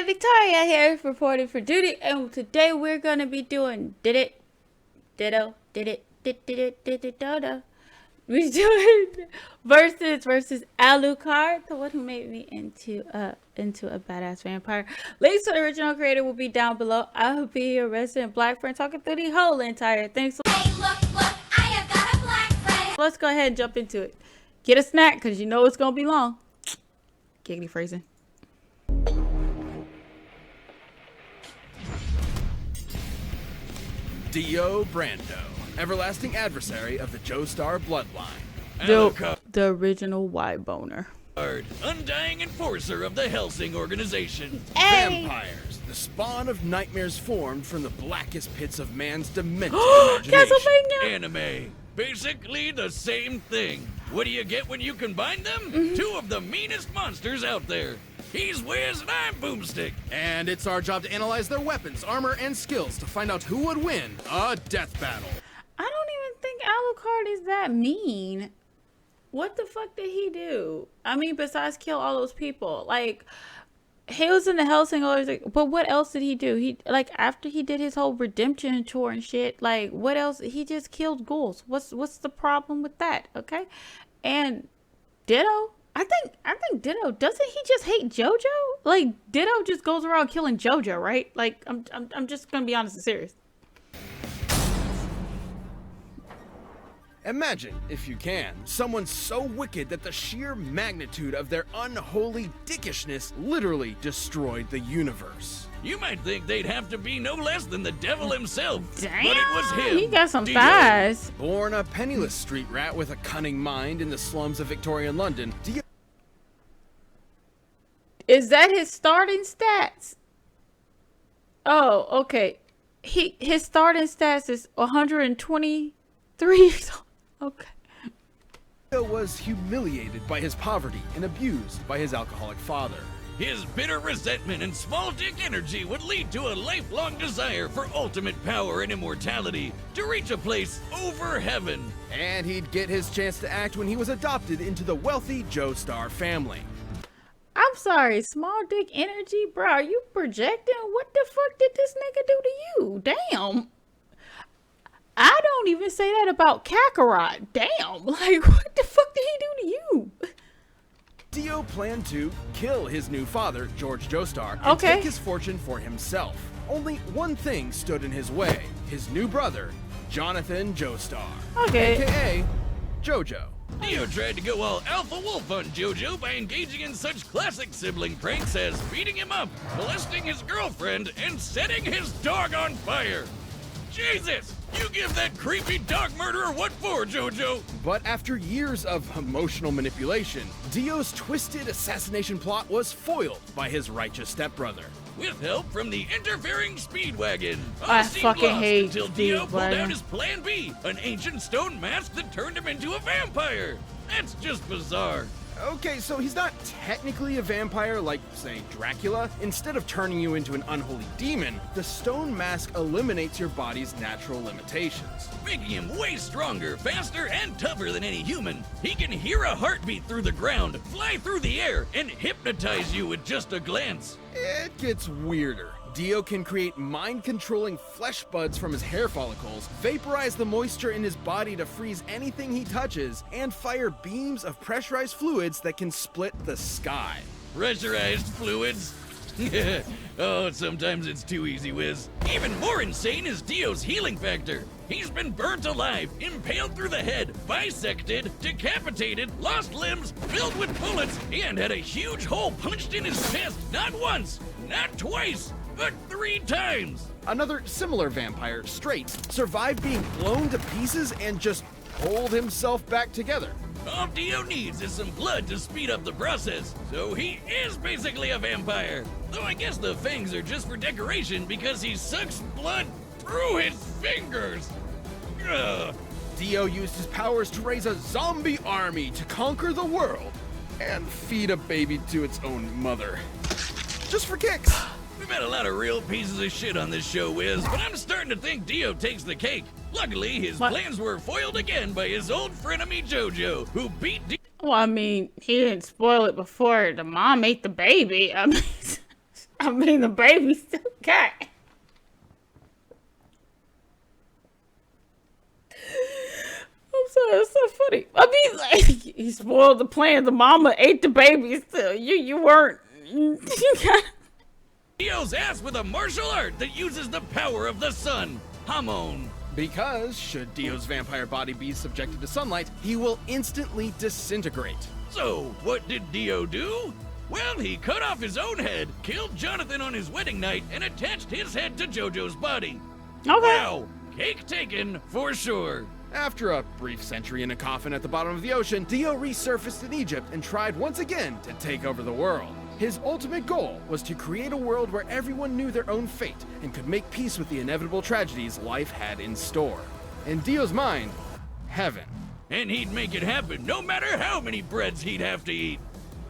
Victoria here, reporting for duty, and today we're gonna be doing We're doing versus Alucard, the one who made me into a badass vampire. Links to the original creator will be down below. I'll be your resident black friend talking through the whole entire thing. So hey, look, I have got a black friend. Let's go ahead and jump into it. Get a snack, because you know it's gonna be long. Giggity phrasing. Dio Brando, everlasting adversary of the Joestar bloodline. The original Y-boner. Undying enforcer of the Hellsing organization. Hey. Vampires, the spawn of nightmares formed from the blackest pits of man's demented imagination. Castlevania! Anime. Basically the same thing. What do you get when you combine them? Two of the meanest monsters out there. He's Wiz and I'm Boomstick. And it's our job to analyze their weapons, armor, and skills to find out who would win a death battle. I don't even think Alucard is that mean. What the fuck did he do? I mean, besides kill all those people. Like, he was in the Hellsing, but what else did he do? He, like, after he did his whole redemption tour and shit, like, what else? He just killed ghouls. What's the problem with that? Okay? And Ditto? I think Ditto, doesn't he just hate JoJo? Like, Ditto just goes around killing JoJo, right? Like, I'm just gonna be honest and serious. Imagine, if you can, someone so wicked that the sheer magnitude of their unholy dickishness literally destroyed the universe. You might think they'd have to be no less than the devil himself. Damn, but it was him. He got some Dio. thighs. Born a penniless street rat with a cunning mind in the slums of Victorian London, Dio... Is that his starting stats? Oh, okay. His starting stats is 123. Okay. Dio was humiliated by his poverty and abused by his alcoholic father. His bitter resentment and small dick energy would lead to a lifelong desire for ultimate power and immortality, to reach a place over heaven. And he'd get his chance to act when he was adopted into the wealthy Joestar family. I'm sorry, small dick energy, bro. Are you projecting? What the fuck did this nigga do to you? Damn. I don't even say that about Kakarot. Damn. Like, what the fuck did he do to you? Dio planned to kill his new father, George Joestar, and take his fortune for himself. Only one thing stood in his way: his new brother, Jonathan Joestar, aka JoJo. Dio tried to go all alpha wolf on JoJo by engaging in such classic sibling pranks as beating him up, molesting his girlfriend, and setting his dog on fire. Jesus! You give that creepy dog murderer what for, JoJo? But after years of emotional manipulation, Dio's twisted assassination plot was foiled by his righteous stepbrother. With help from the interfering Speedwagon. I fucking hate until Dio pulled Speedwagon. out his plan B, an ancient stone mask that turned him into a vampire. That's just bizarre. Okay, so he's not technically a vampire like, say, Dracula. Instead of turning you into an unholy demon, the stone mask eliminates your body's natural limitations. Making him way stronger, faster, and tougher than any human. He can hear a heartbeat through the ground, fly through the air, and hypnotize you with just a glance. It gets weirder. Dio can create mind-controlling flesh buds from his hair follicles, vaporize the moisture in his body to freeze anything he touches, and fire beams of pressurized fluids that can split the sky. Pressurized fluids? Oh, sometimes it's too easy, Wiz. Even more insane is Dio's healing factor. He's been burnt alive, impaled through the head, bisected, decapitated, lost limbs, filled with bullets, and had a huge hole punched in his chest, not once, not twice, but 3 times. Another similar vampire, Straight, survived being blown to pieces and just pulled himself back together. All Dio needs is some blood to speed up the process, so he is basically a vampire. Though I guess the fangs are just for decoration because he sucks blood through his fingers. Ugh. Dio used his powers to raise a zombie army to conquer the world and feed a baby to its own mother. Just for kicks. We've had a lot of real pieces of shit on this show, Wiz, but I'm starting to think Dio takes the cake. Luckily, his plans were foiled again by his old frenemy JoJo, who beat Well, I mean, he didn't spoil it before the mom ate the baby. I mean, I mean, the baby's still cat. I'm sorry, it's so funny. I mean, like, he spoiled the plan. The mama ate the baby still. You weren't. You got Dio's ass with a martial art that uses the power of the sun. Hamon. Because, should Dio's vampire body be subjected to sunlight, he will instantly disintegrate. So, what did Dio do? Well, he cut off his own head, killed Jonathan on his wedding night, and attached his head to JoJo's body. okay. Wow, cake taken for sure. After a brief century in a coffin at the bottom of the ocean, Dio resurfaced in Egypt and tried once again to take over the world. His ultimate goal was to create a world where everyone knew their own fate and could make peace with the inevitable tragedies life had in store. In Dio's mind, heaven. And he'd make it happen no matter how many breads he'd have to eat.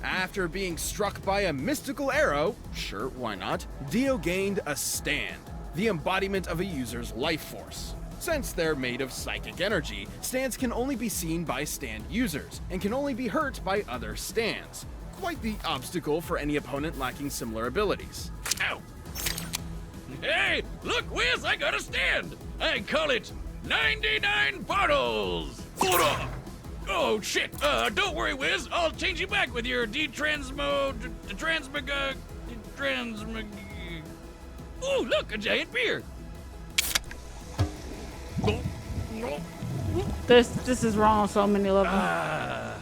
After being struck by a mystical arrow, sure, why not, Dio gained a stand, the embodiment of a user's life force. Since they're made of psychic energy, stands can only be seen by stand users, and can only be hurt by other stands. Quite the obstacle for any opponent lacking similar abilities. Ow. Hey, look, Wiz, I got a stand. I call it 99 bottles. Oh, shit. Don't worry, Wiz. I'll change you back with your Ooh, look, a giant beer. This is wrong on so many levels.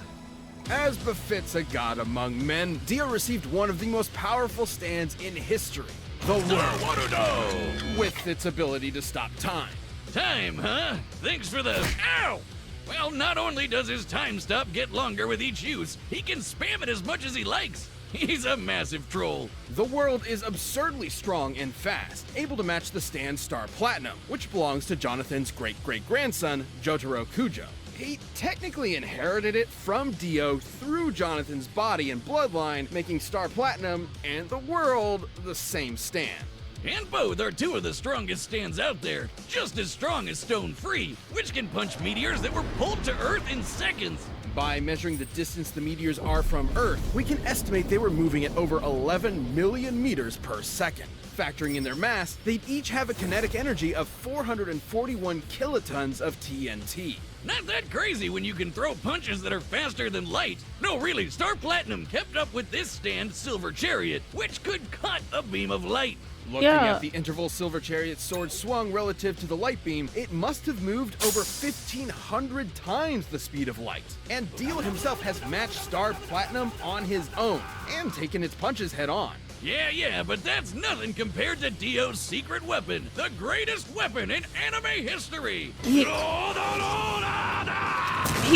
As befits a god among men, Dio received one of the most powerful stands in history, the World, with its ability to stop time. Time, huh? Thanks for the... Ow! Well, not only does his time stop get longer with each use, he can spam it as much as he likes. He's a massive troll. The World is absurdly strong and fast, able to match the stand Star Platinum, which belongs to Jonathan's great-great-grandson, Jotaro Kujo. He technically inherited it from Dio through Jonathan's body and bloodline, making Star Platinum and the World the same stand. And both are two of the strongest stands out there, just as strong as Stone Free, which can punch meteors that were pulled to Earth in seconds. By measuring the distance the meteors are from Earth, we can estimate they were moving at over 11 million meters per second. Factoring in their mass, they'd each have a kinetic energy of 441 kilotons of TNT. Not that crazy when you can throw punches that are faster than light. No, really, Star Platinum kept up with this stand, Silver Chariot, which could cut a beam of light. Looking at the interval Silver Chariot's sword swung relative to the light beam, it must have moved over 1,500 times the speed of light. And Dio himself has matched Star Platinum on his own, and taken its punches head on. Yeah, but that's nothing compared to Dio's secret weapon, the greatest weapon in anime history. He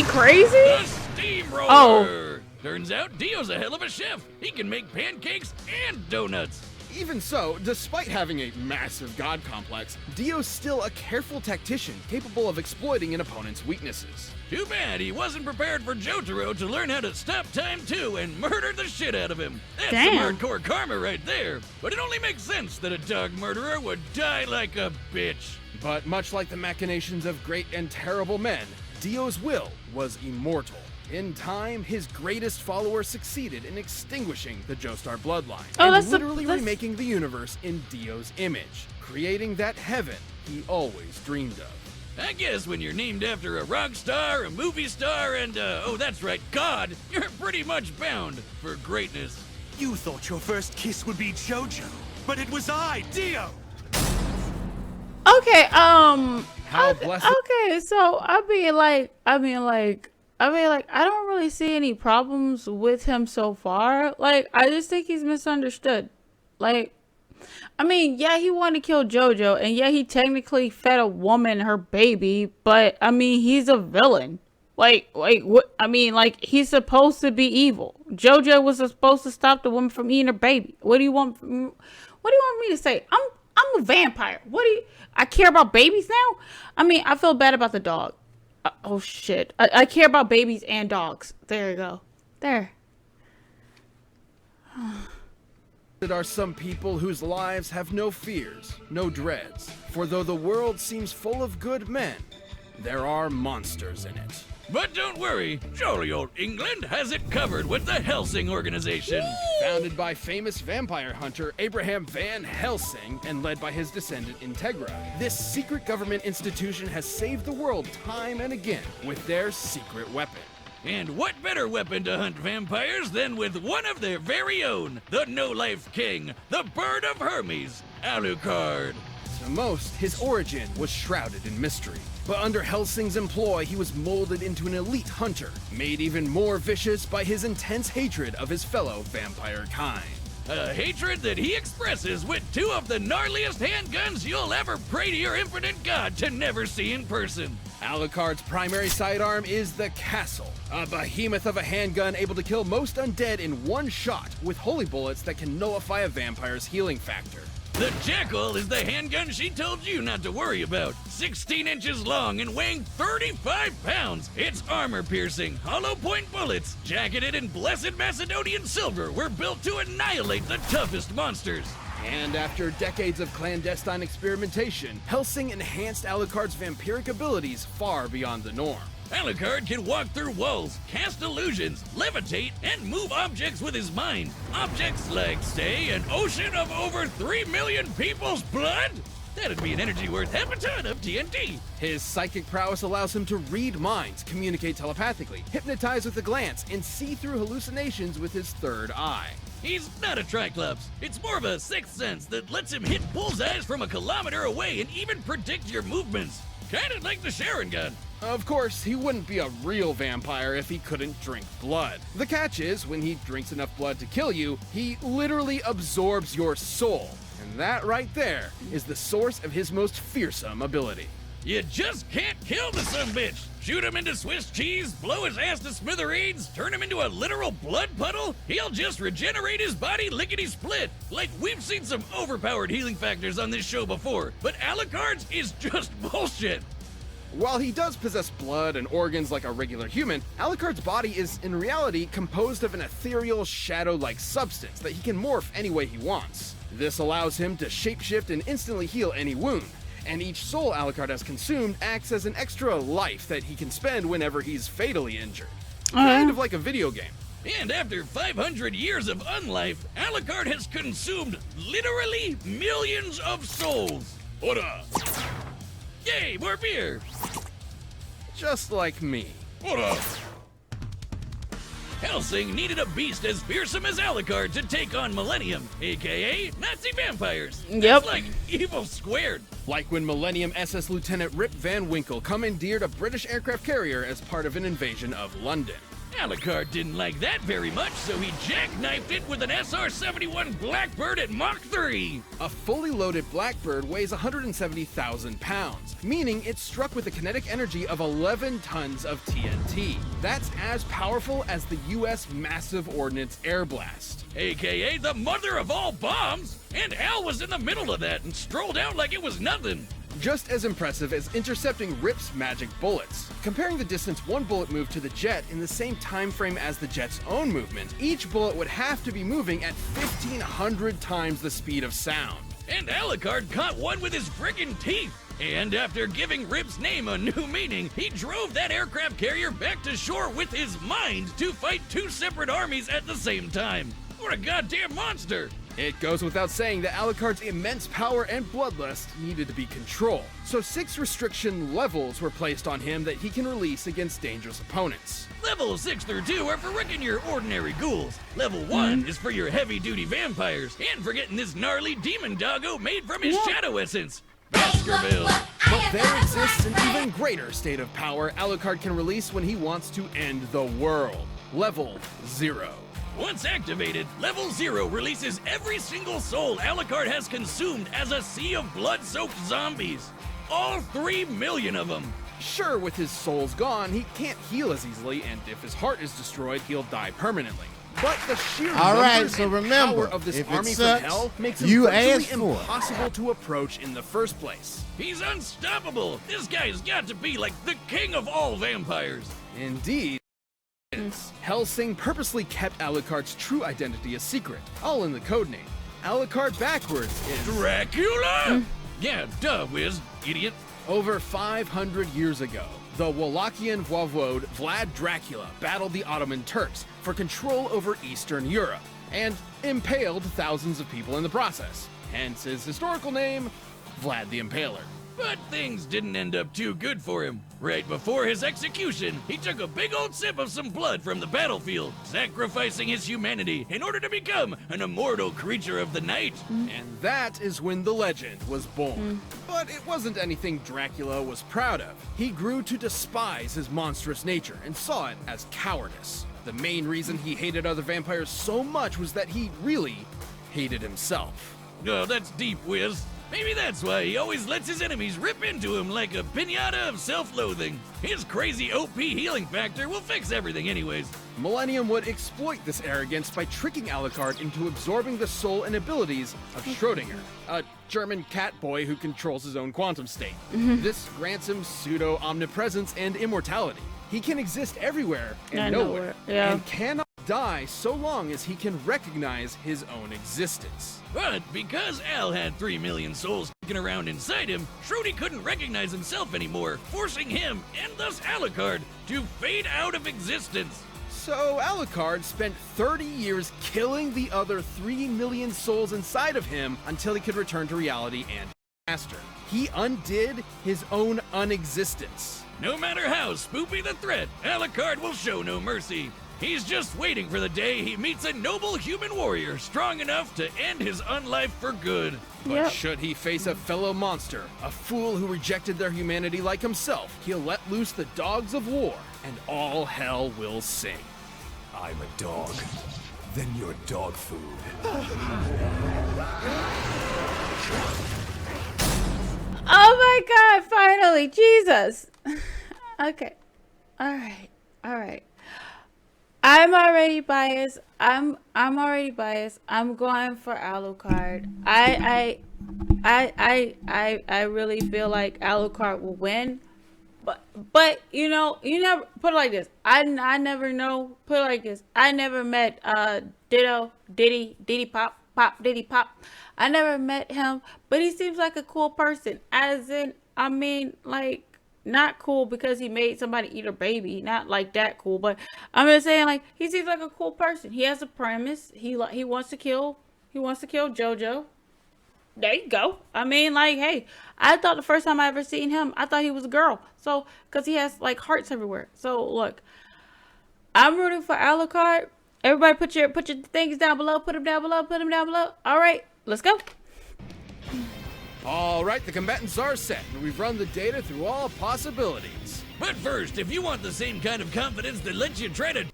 crazy? The steamroller. Oh. Turns out Dio's a hell of a chef. He can make pancakes and donuts. Even so, despite having a massive god complex, Dio's still a careful tactician capable of exploiting an opponent's weaknesses. Too bad he wasn't prepared for Jotaro to learn how to stop time too and murder the shit out of him. That's some hardcore karma right there. But it only makes sense that a dog murderer would die like a bitch. But much like the machinations of great and terrible men, Dio's will was immortal. In time, his greatest follower succeeded in extinguishing the Joestar bloodline, and literally remaking the universe in Dio's image, creating that heaven he always dreamed of. I guess when you're named after a rock star, a movie star, and, oh, that's right, God, you're pretty much bound for greatness. You thought your first kiss would be JoJo, but it was I, Dio! Okay, How blessed. okay, so I don't really see any problems with him so far. Like, I just think he's misunderstood. Like, I mean, yeah, he wanted to kill JoJo, and yeah, he technically fed a woman her baby, but I mean, he's a villain. Like, what? I mean, like, he's supposed to be evil. JoJo was supposed to stop the woman from eating her baby. What do you want me to say? I'm a vampire. I care about babies now? I mean, I feel bad about the dog. Oh shit. I care about babies and dogs. There you go. There. There are some people whose lives have no fears, no dreads. For though the world seems full of good men, there are monsters in it. But don't worry, jolly old England has it covered with the Hellsing organization. Founded by famous vampire hunter Abraham Van Helsing and led by his descendant Integra, this secret government institution has saved the world time and again with their secret weapon. And what better weapon to hunt vampires than with one of their very own, the no-life king, the Bird of Hermes, Alucard. To most, his origin was shrouded in mystery. But under Helsing's employ, he was molded into an elite hunter, made even more vicious by his intense hatred of his fellow vampire kind. A hatred that he expresses with two of the gnarliest handguns you'll ever pray to your impotent god to never see in person. Alucard's primary sidearm is the Castle, a behemoth of a handgun able to kill most undead in one shot with holy bullets that can nullify a vampire's healing factor. The Jackal is the handgun she told you not to worry about. 16 inches long and weighing 35 pounds. Its armor-piercing, hollow-point bullets, jacketed in blessed Macedonian silver, were built to annihilate the toughest monsters. And after decades of clandestine experimentation, Helsing enhanced Alucard's vampiric abilities far beyond the norm. Alucard can walk through walls, cast illusions, levitate, and move objects with his mind. Objects like, say, an ocean of over 3 million people's blood? That'd be an energy worth half a ton of TNT. His psychic prowess allows him to read minds, communicate telepathically, hypnotize with a glance, and see through hallucinations with his third eye. He's not a Triclops. It's more of a sixth sense that lets him hit bullseyes from a kilometer away and even predict your movements. Kinda like the Sharon gun. Of course, he wouldn't be a real vampire if he couldn't drink blood. The catch is, when he drinks enough blood to kill you, he literally absorbs your soul. And that right there is the source of his most fearsome ability. You just can't kill the sumbitch. Shoot him into Swiss cheese, blow his ass to smithereens, turn him into a literal blood puddle, he'll just regenerate his body lickety-split. Like, we've seen some overpowered healing factors on this show before, but Alucard's is just bullshit. While he does possess blood and organs like a regular human, Alucard's body is in reality composed of an ethereal, shadow-like substance that he can morph any way he wants. This allows him to shapeshift and instantly heal any wound. And each soul Alucard has consumed acts as an extra life that he can spend whenever he's fatally injured. Kind of like a video game. And after 500 years of unlife, Alucard has consumed literally millions of souls. Ora! Yay, more beer! Just like me. Ora! Hellsing needed a beast as fearsome as Alucard to take on Millennium, aka Nazi vampires. Yep. That's like evil squared. Like when Millennium SS Lieutenant Rip Van Winkle commandeered a British aircraft carrier as part of an invasion of London. Alucard didn't like that very much, so he jackknifed it with an SR-71 Blackbird at Mach 3. A fully loaded Blackbird weighs 170,000 pounds, meaning it struck with a kinetic energy of 11 tons of TNT. That's as powerful as the US Massive Ordnance Air Blast. AKA the mother of all bombs! And Al was in the middle of that and strolled out like it was nothing. Just as impressive as intercepting Rip's magic bullets. Comparing the distance one bullet moved to the jet in the same time frame as the jet's own movement, each bullet would have to be moving at 1,500 times the speed of sound. And Alucard caught one with his friggin' teeth. And after giving Rip's name a new meaning, he drove that aircraft carrier back to shore with his mind to fight two separate armies at the same time. What a goddamn monster! It goes without saying that Alucard's immense power and bloodlust needed to be controlled, so 6 restriction levels were placed on him that he can release against dangerous opponents. Levels 6 through 2 are for wrecking your ordinary ghouls. Level 1 is for your heavy-duty vampires, and for getting this gnarly demon doggo made from his shadow essence, Baskerville. But there exists an even greater state of power Alucard can release when he wants to end the world. Level 0. Once activated, Level 0 releases every single soul Alucard has consumed as a sea of blood-soaked zombies. All 3 million of them. Sure, with his souls gone, he can't heal as easily, and if his heart is destroyed, he'll die permanently. But the sheer numbers and power of this army from hell makes him virtually impossible to approach in the first place. He's unstoppable. This guy's got to be like the king of all vampires. Indeed. Hellsing purposely kept Alucard's true identity a secret, all in the codename. Alucard backwards is Dracula? Yeah, duh, whiz, idiot. Over 500 years ago, the Wallachian voivode Vlad Dracula battled the Ottoman Turks for control over Eastern Europe. and impaled thousands of people in the process. Hence his historical name, Vlad the Impaler. But things didn't end up too good for him. Right before his execution, he took a big old sip of some blood from the battlefield, sacrificing his humanity in order to become an immortal creature of the night. And that is when the legend was born. But it wasn't anything Dracula was proud of. He grew to despise his monstrous nature and saw it as cowardice. The main reason he hated other vampires so much was that he really hated himself. Oh, that's deep, Wiz. Maybe that's why he always lets his enemies rip into him like a piñata of self-loathing. His crazy OP healing factor will fix everything anyways. Millennium would exploit this arrogance by tricking Alucard into absorbing the soul and abilities of Schrödinger, a German cat boy who controls his own quantum state. This grants him pseudo-omnipresence and immortality. He can exist everywhere and nowhere, and cannot die so long as he can recognize his own existence. But because Al had 3 million souls kicking around inside him, Schrödy couldn't recognize himself anymore, forcing him, and thus Alucard, to fade out of existence. So Alucard spent 30 years killing the other 3 million souls inside of him until he could return to reality and master. He undid his own unexistence. No matter how spoopy the threat, Alucard will show no mercy. He's just waiting for the day he meets a noble human warrior strong enough to end his unlife for good. But should he face a fellow monster, a fool who rejected their humanity like himself, he'll let loose the dogs of war, and all hell will sing. I'm a dog. Then you're dog food. Oh my God! Finally, Jesus. Okay. All right. I'm already biased. I'm already biased. I'm going for Alucard. I really feel like Alucard will win. But you never put it like this. I never know. Put it like this. I never met Diddy Pop. I never met him, but he seems like a cool person. As in, I mean, like, not cool because he made somebody eat a baby, not like that cool, but I'm just saying, like, he seems like a cool person. He has a premise. He wants to kill JoJo. There you go. I mean, like, hey, I thought the first time I ever seen him, I thought he was a girl. So, because he has like hearts everywhere. So look, I'm rooting for Alucard. Everybody put your things down below. Put them down below. All right, let's go. All right, the combatants are set, and we've run the data through all possibilities. But first, if you want the same kind of confidence that lets you try to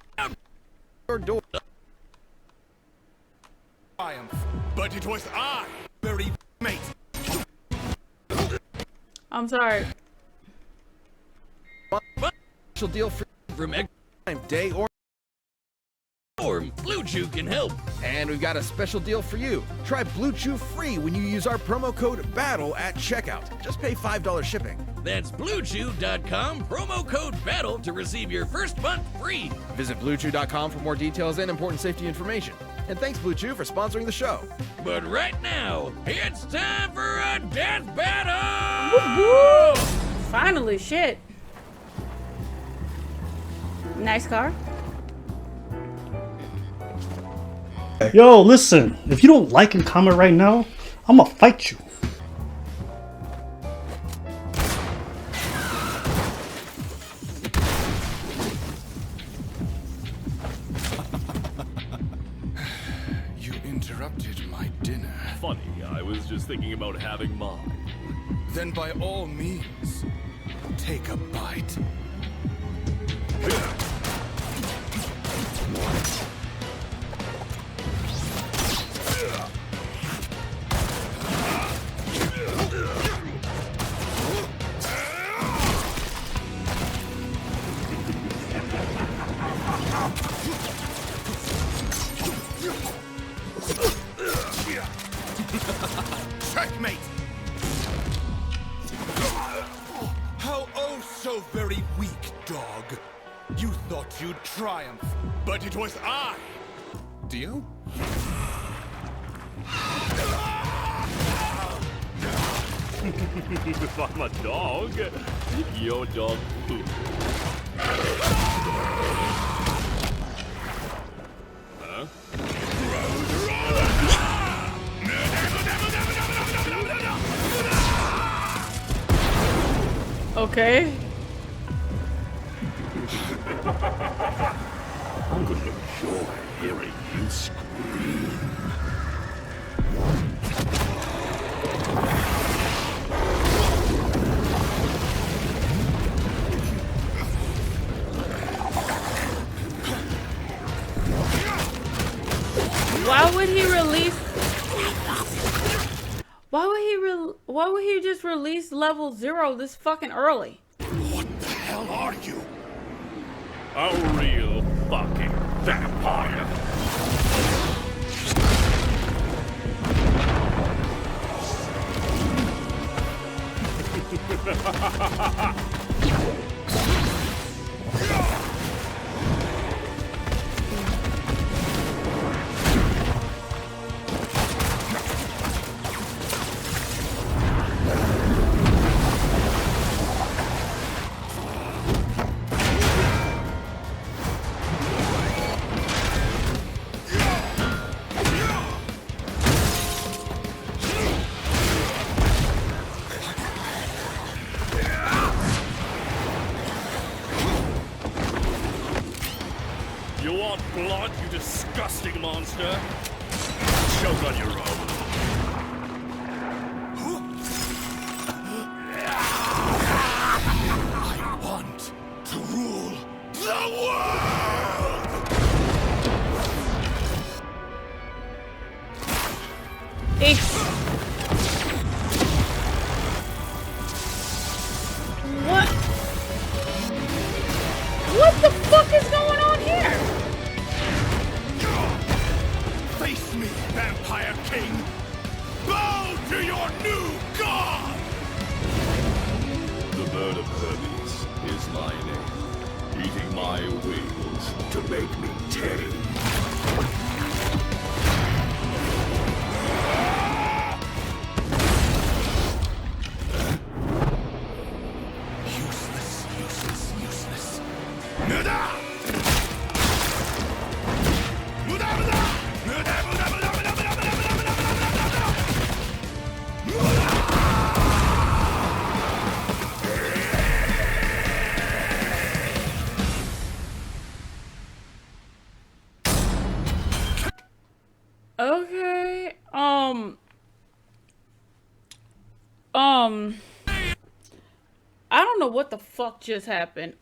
Your door. Triumph. But it was I, very mate. I'm sorry. Special deal for from day or Blue Chew can help. And we've got a special deal for you. Try Blue Chew free when you use our promo code BATTLE at checkout. Just pay $5 shipping. That's BlueChew.com, promo code BATTLE to receive your first month free. Visit BlueChew.com for more details and important safety information. And thanks, Blue Chew, for sponsoring the show. But right now, it's time for a death battle! Woo-hoo! Finally, shit. Nice car. Yo, listen, if you don't like and comment right now, I'm gonna fight you. You interrupted my dinner. Funny, I was just thinking about having mine. Then by all means, take a bite. Checkmate! How oh so very weak, dog. You thought you'd triumph, but it was I. Dio? If I'm a dog, you're dog food. Huh? Okay. I'm gonna enjoy hearing you scream. Why would he release? Why would he just release level 0 this fucking early? What the hell are you? A real fucking vampire. You want blood, you disgusting monster? Choke on your own. I want to rule the world! What? What the fuck is going on here? Face me, Vampire King! Bow to your new god! The bird of Hermes is my name, eating my wings to make me tame. Useless, useless, useless. Nuda! Nuda, nuda! Nuda, nuda, nuda, nuda, nuda, nuda, nuda, nuda, nuda, nuda! Okay. I don't know what the fuck just happened.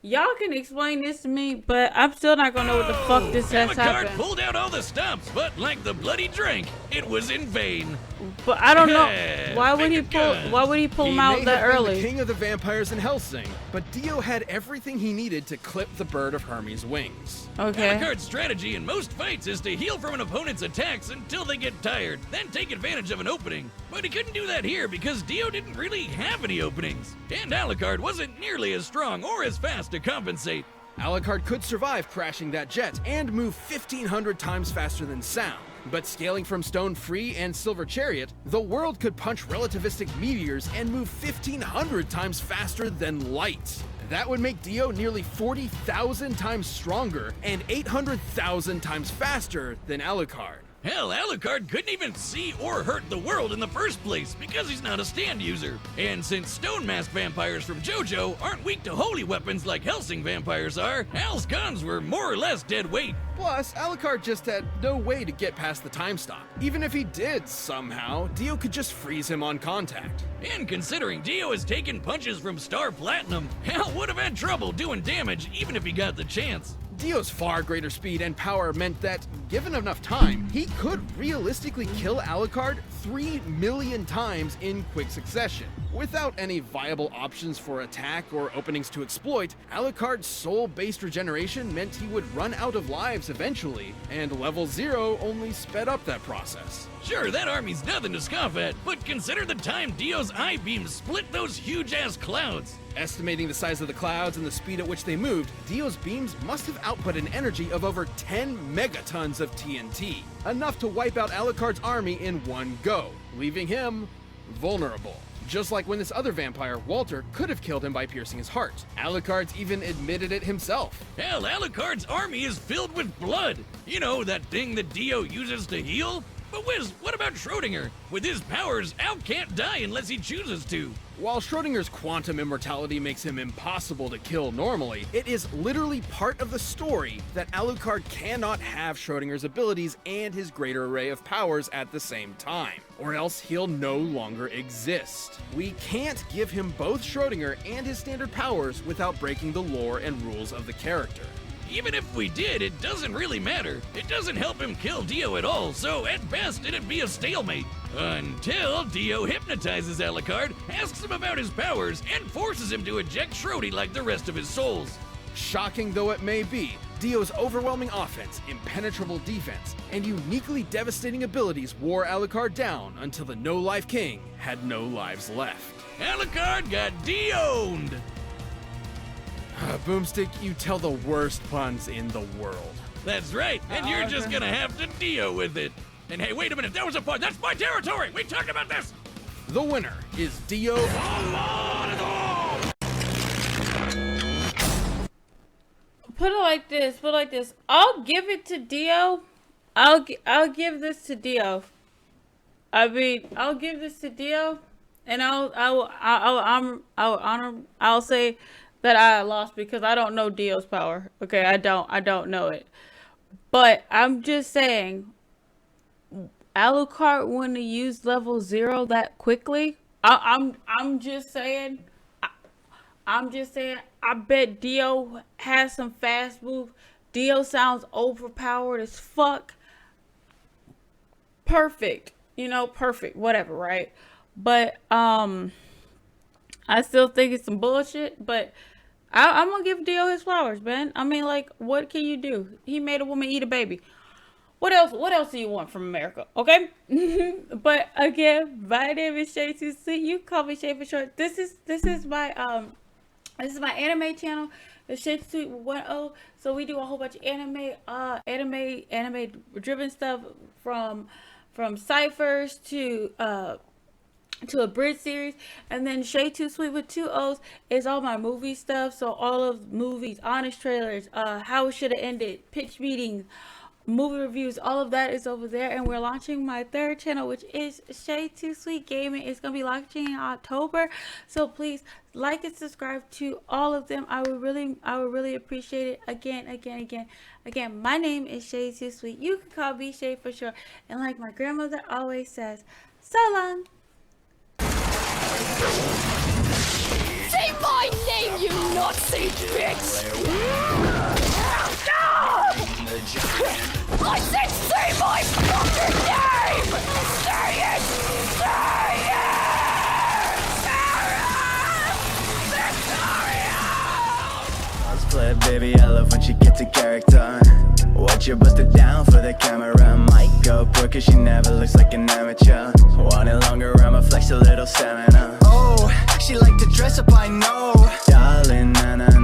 Y'all can explain this to me, but I'm still not gonna know what the fuck this has Alucard happened. pulled out all the stops, but like the bloody drink, it was in vain. But I don't know why would he Finger pull? guns. Why would he pull He him may out have that been early? the king of the vampires in Hellsing, but Dio had everything he needed to clip the bird of Hermes' wings. Okay. Alucard's strategy in most fights is to heal from an opponent's attacks until they get tired, then take advantage of an opening. But he couldn't do that here because Dio didn't really have any openings. And Alucard wasn't nearly as strong or as fast to compensate. Alucard could survive crashing that jet and move 1,500 times faster than sound. But scaling from Stone Free and Silver Chariot, the world could punch relativistic meteors and move 1,500 times faster than light. That would make Dio nearly 40,000 times stronger and 800,000 times faster than Alucard. Hell, Alucard couldn't even see or hurt the world in the first place because he's not a stand user. And since stone mask vampires from JoJo aren't weak to holy weapons like Hellsing vampires are, Al's guns were more or less dead weight. Plus, Alucard just had no way to get past the time stop. Even if he did somehow, Dio could just freeze him on contact. And considering Dio has taken punches from Star Platinum, Hal would have had trouble doing damage even if he got the chance. Dio's far greater speed and power meant that, given enough time, he could realistically kill Alucard 3 million times in quick succession. Without any viable options for attack or openings to exploit, Alucard's soul-based regeneration meant he would run out of lives eventually, and level 0 only sped up that process. Sure, that army's nothing to scoff at, but consider the time Dio's eye beams split those huge-ass clouds. Estimating the size of the clouds and the speed at which they moved, Dio's beams must have output an energy of over 10 megatons of TNT, enough to wipe out Alucard's army in one go, leaving him vulnerable. Just like when this other vampire, Walter, could have killed him by piercing his heart. Alucard's even admitted it himself. Hell, Alucard's army is filled with blood. You know, that thing that Dio uses to heal? But Wiz, what about Schrodinger? With his powers, Al can't die unless he chooses to. While Schrodinger's quantum immortality makes him impossible to kill normally, it is literally part of the story that Alucard cannot have Schrodinger's abilities and his greater array of powers at the same time, or else he'll no longer exist. We can't give him both Schrodinger and his standard powers without breaking the lore and rules of the character. Even if we did, it doesn't really matter. It doesn't help him kill Dio at all, so at best it'd be a stalemate. Until Dio hypnotizes Alucard, asks him about his powers, and forces him to eject Schrody like the rest of his souls. Shocking though it may be, Dio's overwhelming offense, impenetrable defense, and uniquely devastating abilities wore Alucard down until the No-Life King had no lives left. Alucard got Dio-owned! Boomstick, you tell the worst puns in the world. That's right, and you're just gonna have to Dio with it. And hey, wait a minute, that was a pun. That's my territory. We talked about this. The winner is Dio. Put it like this. I'll give it to Dio. I'll give this to Dio. I mean, I'll give this to Dio, and I'll say that I lost because I don't know Dio's power. Okay, I don't know it. But I'm just saying, Alucard wouldn't have used level 0 that quickly. I'm just saying. I bet Dio has some fast moves. Dio sounds overpowered as fuck. Perfect. Perfect. Whatever, right? But I still think it's some bullshit, but I'm gonna give Dio his flowers, man. I mean, like, what can you do? He made a woman eat a baby. What else do you want from America? Okay? But again, my name is Shaytosweet. You can call me Shay for short. This is my anime channel, the Shaytosweet 10. So we do a whole bunch of anime driven stuff from ciphers to a bridge series, and then Shaytosweet with 2 O's is all my movie stuff. So all of movies, honest trailers, how it should have ended, pitch meetings, movie reviews, all of that is over there. And we're launching my 3rd channel, which is Shaytosweet Gaming. It's gonna be launching in October, so please like and subscribe to all of them. I would really appreciate it. Again, my name is Shaytosweet. You can call me Shay for short, and like my grandmother always says, so long. Say my name, you Nazi bitch! I said say my fucking name! Say it! Say it! Cosplay baby, I love when she gets a character. Watch her bust it down for the camera. Might go poor cause she never looks like an amateur. Want it longer, I'ma flex a little stamina. Oh, she like to dress up, I know. Darling, na na